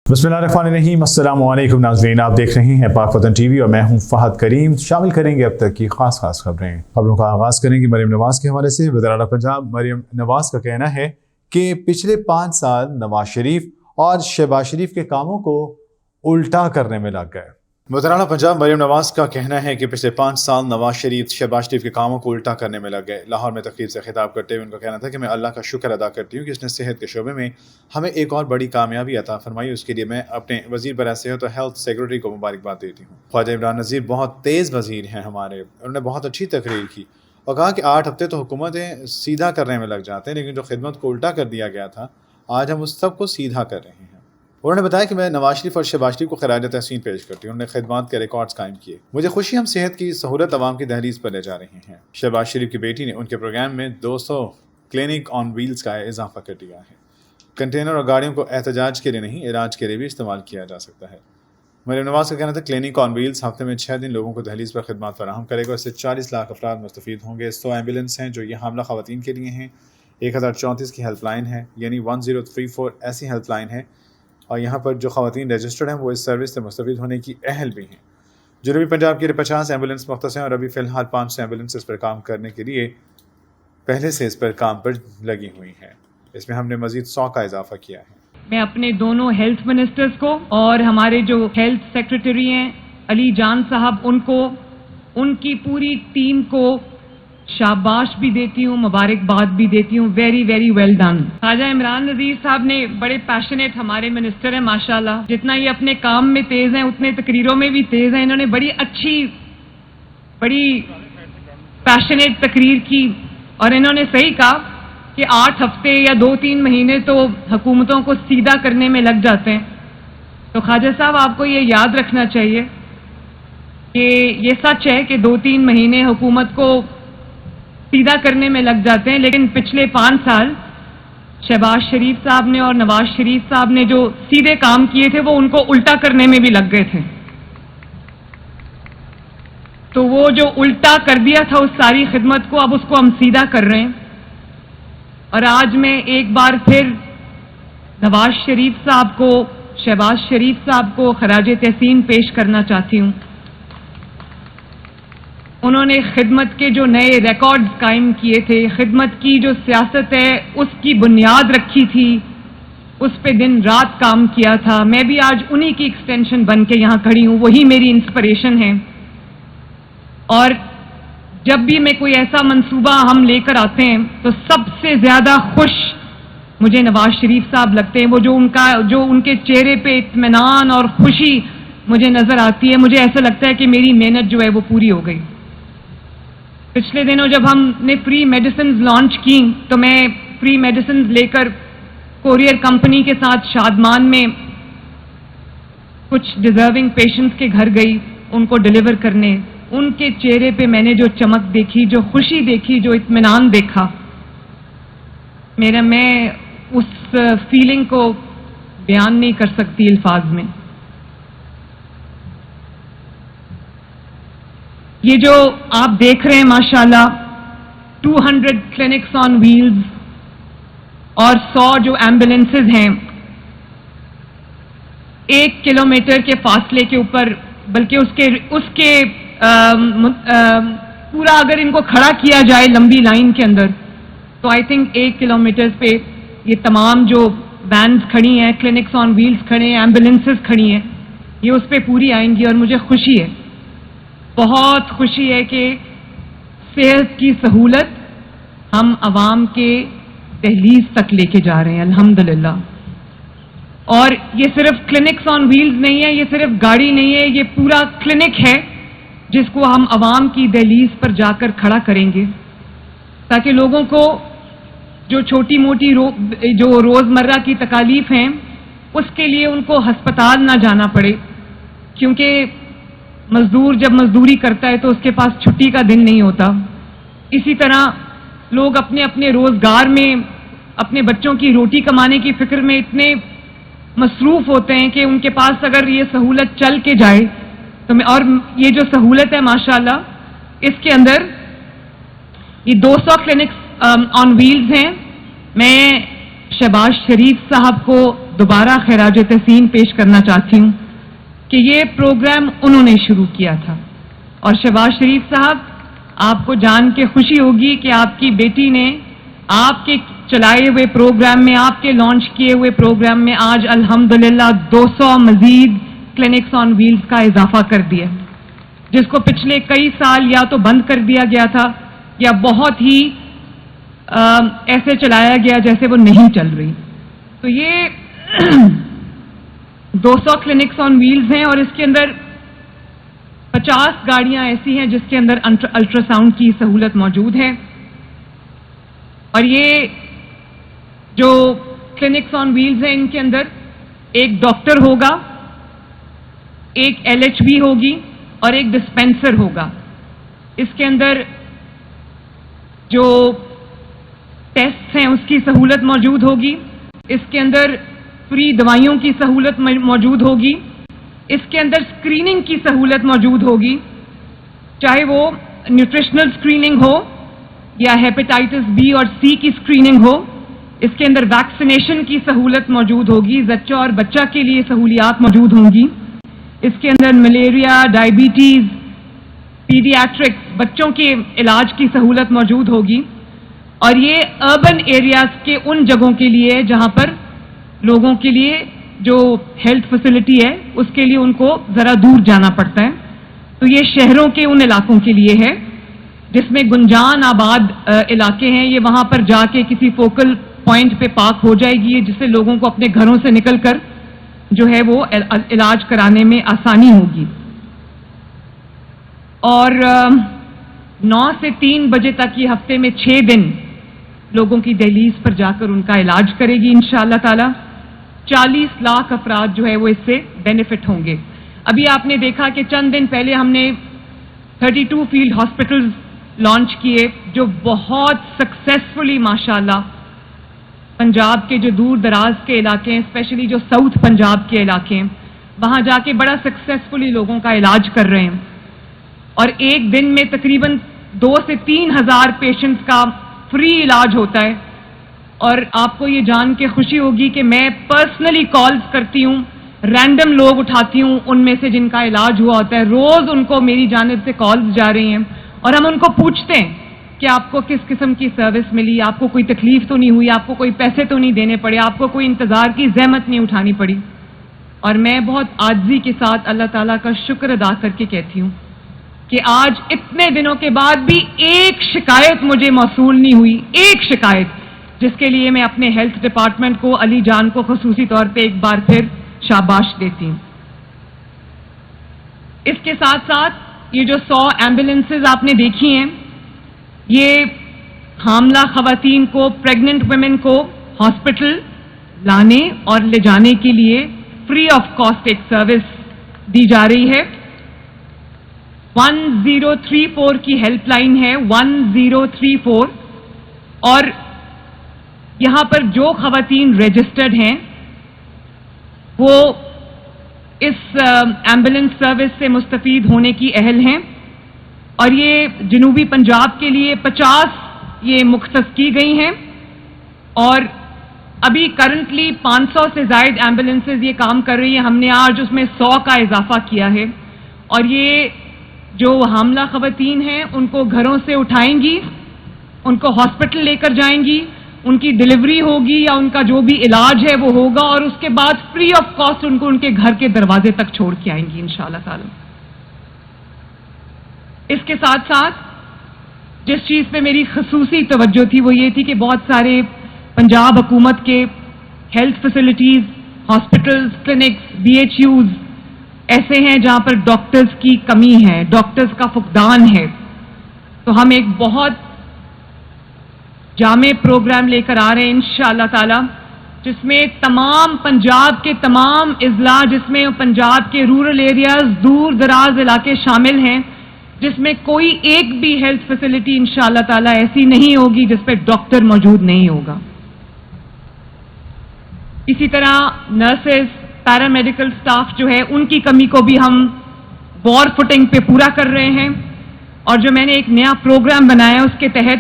बिस्मिल्लाहिर्रहमानिर्रहीम। अस्सलाम वालेकुम नाज़रीन, आप देख रहे हैं पाक वतन टीवी और मैं हूं फ़हद करीम। शामिल करेंगे अब तक की खास खबरें। खबरों का आगाज़ करेंगे मरीम नवाज़ के हवाले से। वज़ीर आला पंजाब मरीम नवाज़ का कहना है कि पिछले 5 साल नवाज शरीफ और शहबाज शरीफ के कामों को उल्टा करने में लग गए। वज़ीर आला पंजाब मरीम नवाज़ का कहना है कि पिछले 5 साल नवाज शरीफ शहबाज शरीफ के कामों को उल्टा करने में लग गए। लाहौर में तकरीब से खिताब करते हुए उनका कहना था कि मैं अल्लाह का शुक्र अदा करती हूँ कि इसने सेहत के शोबे में हमें एक और बड़ी कामयाबी अता फरमाई। उसके लिए मैं अपने वज़ीर बराए सेहत और हेल्थ सेक्रेटरी को मुबारकबाद देती हूँ। ख्वाजा इमरान नज़ीर बहुत तेज़ वज़ीर हैं हमारे, उन्होंने बहुत अच्छी तकरीर की और कहा कि 8 हफ्ते तो हुकूमतें सीधा करने में लग जाते हैं, लेकिन जो खिदमत को उल्टा कर दिया गया था आज हम उस सब को सीधा कर रहे हैं। उन्होंने बताया कि मैं नवाज शरीफ और शहबाज शरीफ को खराज तहसीन पेश करती हूँ। उन्होंने खिदमत के रिकॉर्ड्स कायम किए। मुझे खुशी हम सेहत की सहूलत आवाम की दहलीज पर ले जा रहे हैं। शहबाज शरीफ की बेटी ने उनके प्रोग्राम में 200 क्लिनिक ऑन व्हील्स का इजाफा कर दिया है। कंटेनर और गाड़ियों को एहतजाज के लिए नहीं, इलाज के लिए भी इस्तेमाल किया जा सकता है। मरीम नवाज़ का कहना था क्लिनिक ऑन व्हील्स हफ्ते में 6 दिन लोगों को दहलीज पर खिदमत फराहम करेगा। इससे 40 लाख अफराद मुस्तफ़ीद होंगे। 100 एम्बुलेंस हैं जो ये हामला ख़वातीन के लिए हैं। 1034 की हेल्पलाइन है, यानी 1034 ऐसी हेल्पलाइन है और यहाँ पर जो ख़वातीन रजिस्टर्ड हैं वो इस सर्विस से मुस्तफ़ीद होने की अहल भी हैं। जनूबी पंजाब के लिए 50 एम्बुलेंस मुख्तस हैं और अभी फ़िलहाल 500 एम्बुलेंस इस पर काम करने के लिए पहले से इस पर काम पर लगी हुई हैं। इसमें हमने मज़ीद 100 का इजाफा किया है। मैं अपने दोनों हेल्थ मिनिस्टर्स को और हमारे जो हेल्थ सेक्रेटरी हैं अली जान साहब, उनको, उनकी पूरी टीम को शाबाश भी देती हूँ, मुबारकबाद भी देती हूँ। Very very well done. Khwaja Imran Nazir साहब ने बड़े पैशनेट हमारे मिनिस्टर हैं माशाल्लाह। जितना ये अपने काम में तेज हैं उतने तकरीरों में भी तेज हैं। इन्होंने बड़ी अच्छी, बड़ी पैशनेट तकरीर की और इन्होंने सही कहा कि 8 हफ्ते या 2-3 महीने तो हुकूमतों को सीधा करने में लग जाते हैं। तो ख्वाजा साहब आपको ये याद रखना चाहिए कि ये सच है कि 2-3 महीने हुकूमत को सीधा करने में लग जाते हैं, लेकिन पिछले 5 साल शहबाज शरीफ साहब ने और नवाज शरीफ साहब ने जो सीधे काम किए थे वो उनको उल्टा करने में भी लग गए थे। तो वो जो उल्टा कर दिया था उस सारी खिदमत को, अब उसको हम सीधा कर रहे हैं। और आज मैं एक बार फिर नवाज शरीफ साहब को, शहबाज शरीफ साहब को खराज तहसीन पेश करना चाहती हूँ। उन्होंने खिदमत के जो नए रिकॉर्ड्स कायम किए थे, खिदमत की जो सियासत है उसकी बुनियाद रखी थी, उस पे दिन रात काम किया था। मैं भी आज उन्हीं की एक्सटेंशन बन के यहाँ खड़ी हूँ, वही मेरी इंस्पिरेशन है। और जब भी मैं कोई ऐसा मंसूबा हम लेकर आते हैं तो सबसे ज्यादा खुश मुझे नवाज शरीफ साहब लगते हैं। वो जो उनके चेहरे पे इत्मीनान और खुशी मुझे नजर आती है, मुझे ऐसा लगता है कि मेरी मेहनत जो है वो पूरी हो गई। पिछले दिनों जब हमने फ्री मेडिसिन लॉन्च की तो मैं फ्री मेडिसिन लेकर कोरियर कंपनी के साथ शादमान में कुछ डिजर्विंग पेशेंट्स के घर गई उनको डिलीवर करने। उनके चेहरे पे मैंने जो चमक देखी, जो खुशी देखी, जो इत्मीनान देखा, मैं उस फीलिंग को बयान नहीं कर सकती अल्फाज में। ये जो आप देख रहे हैं माशाल्लाह 200 क्लिनिक्स ऑन व्हील्स और 100 जो एम्बुलेंसेज हैं, 1 किलोमीटर के फासले के ऊपर, बल्कि उसके पूरा अगर इनको खड़ा किया जाए लंबी लाइन के अंदर तो आई थिंक 1 किलोमीटर पे ये तमाम जो वैन्स खड़ी हैं, क्लिनिक्स ऑन व्हील्स खड़े हैं, एम्बुलेंसेज खड़ी हैं, ये उस पर पूरी आएंगी। और मुझे खुशी है, बहुत खुशी है कि सेहत की सहूलत हम अवाम के दहलीज तक लेके जा रहे हैं अल्हम्दुलिल्लाह। और ये सिर्फ क्लिनिक्स ऑन व्हील्स नहीं है, ये सिर्फ गाड़ी नहीं है, ये पूरा क्लिनिक है जिसको हम अवाम की दहलीज पर जाकर खड़ा करेंगे ताकि लोगों को जो छोटी मोटी जो रोजमर्रा की तकालीफ हैं उसके लिए उनको हस्पताल ना जाना पड़े। क्योंकि मजदूर जब मजदूरी करता है तो उसके पास छुट्टी का दिन नहीं होता। इसी तरह लोग अपने अपने रोजगार में, अपने बच्चों की रोटी कमाने की फिक्र में इतने मसरूफ होते हैं कि उनके पास अगर ये सहूलत चल के जाए तो और ये जो सहूलत है माशाल्लाह इसके अंदर ये 200 क्लिनिक्स ऑन व्हील्स हैं। मैं शहबाज शरीफ साहब को دوبارہ خراج تحسین پیش کرنا چاہتی ہوں کہ یہ پروگرام انہوں نے شروع کیا تھا. اور شہباز شریف صاحب، آپ کو جان کے خوشی ہوگی کہ آپ کی بیٹی نے آپ کے چلائے ہوئے پروگرام میں، آپ کے لانچ کیے ہوئے پروگرام میں آج الحمدللہ 200 مزید کلینکس آن ویلز کا اضافہ کر دیا، جس کو پچھلے کئی سال یا تو بند کر دیا گیا تھا یا بہت ہی ایسے چلایا گیا جیسے وہ نہیں چل رہی. تو یہ 200 کلینکس آن ویلز ہیں، اور اس کے اندر 50 گاڑیاں ایسی ہیں جس کے اندر الٹرا ساؤنڈ کی سہولت موجود ہے. اور یہ جو کلینکس آن ویلز ہیں، ان کے اندر ایک ڈاکٹر ہوگا، ایک LHV ہوگی اور ایک ڈسپینسر ہوگا. اس کے اندر جو ٹیسٹ ہیں اس کی سہولت موجود ہوگی. اس کے اندر فری دوائیوں کی سہولت موجود ہوگی. اس کے اندر اسکریننگ کی سہولت موجود ہوگی، چاہے وہ نیوٹریشنل اسکریننگ ہو یا ہیپیٹائٹس B اور C کی اسکریننگ ہو. اس کے اندر ویکسینیشن کی سہولت موجود ہوگی، زچہ اور بچہ کے لیے سہولیات موجود ہوں گی. اس کے اندر ملیریا، ڈائبٹیز، پیڈیاٹرکس، بچوں کے علاج کی سہولت موجود ہوگی. اور یہ اربن ایریاز کے ان جگہوں کے لیے جہاں پر لوگوں کے لیے جو ہیلتھ فیسلٹی ہے اس کے لیے ان کو ذرا دور جانا پڑتا ہے. تو یہ شہروں کے ان علاقوں کے لیے ہے جس میں گنجان آباد علاقے ہیں. یہ وہاں پر جا کے کسی فوکل پوائنٹ پہ پارک ہو جائے گی جس سے لوگوں کو اپنے گھروں سے نکل کر جو ہے وہ علاج کرانے میں آسانی ہوگی. اور 9 سے 3 بجے تک یہ ہفتے میں 6 دن لوگوں کی دہلیز پر جا کر ان کا علاج کرے گی انشاءاللہ تعالی. 40 لاکھ افراد جو ہے وہ اس سے بینیفٹ ہوں گے. ابھی آپ نے دیکھا کہ چند دن پہلے ہم نے 32 فیلڈ ہاسپٹلز لانچ کیے جو بہت سکسیسفلی ماشاءاللہ پنجاب کے جو دور دراز کے علاقے ہیں، اسپیشلی جو ساؤتھ پنجاب کے علاقے ہیں، وہاں جا کے بڑا سکسیسفلی لوگوں کا علاج کر رہے ہیں. اور ایک دن میں تقریباً 2 سے 3 ہزار پیشنٹس کا فری علاج ہوتا ہے. اور آپ کو یہ جان کے خوشی ہوگی کہ میں پرسنلی کالز کرتی ہوں، رینڈم لوگ اٹھاتی ہوں ان میں سے جن کا علاج ہوا ہوتا ہے. روز ان کو میری جانب سے کالز جا رہی ہیں اور ہم ان کو پوچھتے ہیں کہ آپ کو کس قسم کی سروس ملی، آپ کو کوئی تکلیف تو نہیں ہوئی، آپ کو کوئی پیسے تو نہیں دینے پڑے، آپ کو کوئی انتظار کی زحمت نہیں اٹھانی پڑی. اور میں بہت عاجزی کے ساتھ اللہ تعالیٰ کا شکر ادا کر کے کہتی ہوں کہ آج اتنے دنوں کے بعد بھی ایک شکایت مجھے موصول نہیں ہوئی، ایک شکایت، جس کے لیے میں اپنے ہیلتھ ڈپارٹمنٹ کو، علی جان کو خصوصی طور پہ ایک بار پھر شاباش دیتی ہوں. اس کے ساتھ ساتھ یہ جو 100 ایمبولینسز آپ نے دیکھی ہیں، یہ حاملہ خواتین کو، پریگننٹ ویمن کو ہاسپٹل لانے اور لے جانے کے لیے فری آف کاسٹ ایک سروس دی جا رہی ہے. 1034 کی ہیلپ لائن ہے، 1034. اور یہاں پر جو خواتین رجسٹرڈ ہیں وہ اس ایمبولینس سروس سے مستفید ہونے کی اہل ہیں. اور یہ جنوبی پنجاب کے لیے 50 یہ مختص کی گئی ہیں. اور ابھی کرنٹلی 500 سے زائد ایمبولینسز یہ کام کر رہی ہیں. ہم نے آج اس میں 100 کا اضافہ کیا ہے. اور یہ جو حاملہ خواتین ہیں ان کو گھروں سے اٹھائیں گی، ان کو ہاسپٹل لے کر جائیں گی، ان کی ڈلیوری ہوگی یا ان کا جو بھی علاج ہے وہ ہوگا، اور اس کے بعد فری آف کاسٹ ان کو ان کے گھر کے دروازے تک چھوڑ کے آئیں گی انشاءاللہ تعالی. اس کے ساتھ ساتھ جس چیز پہ میری خصوصی توجہ تھی وہ یہ تھی کہ بہت سارے پنجاب حکومت کے health facilities, hospitals, clinics, BHUs ایسے ہیں جہاں پر ڈاکٹرز کی کمی ہے، ڈاکٹرز کا فقدان ہے. تو ہم ایک بہت جامع پروگرام لے کر آ رہے ہیں انشاءاللہ تعالی، جس میں تمام پنجاب کے تمام اضلاع، جس میں پنجاب کے رورل ایریاز، دور دراز علاقے شامل ہیں، جس میں کوئی ایک بھی ہیلتھ فیسلٹی انشاءاللہ تعالی ایسی نہیں ہوگی جس پہ ڈاکٹر موجود نہیں ہوگا. اسی طرح نرسز، پیرامیڈیکل سٹاف جو ہے ان کی کمی کو بھی ہم وار فوٹنگ پہ پورا کر رہے ہیں. اور جو میں نے ایک نیا پروگرام بنایا اس کے تحت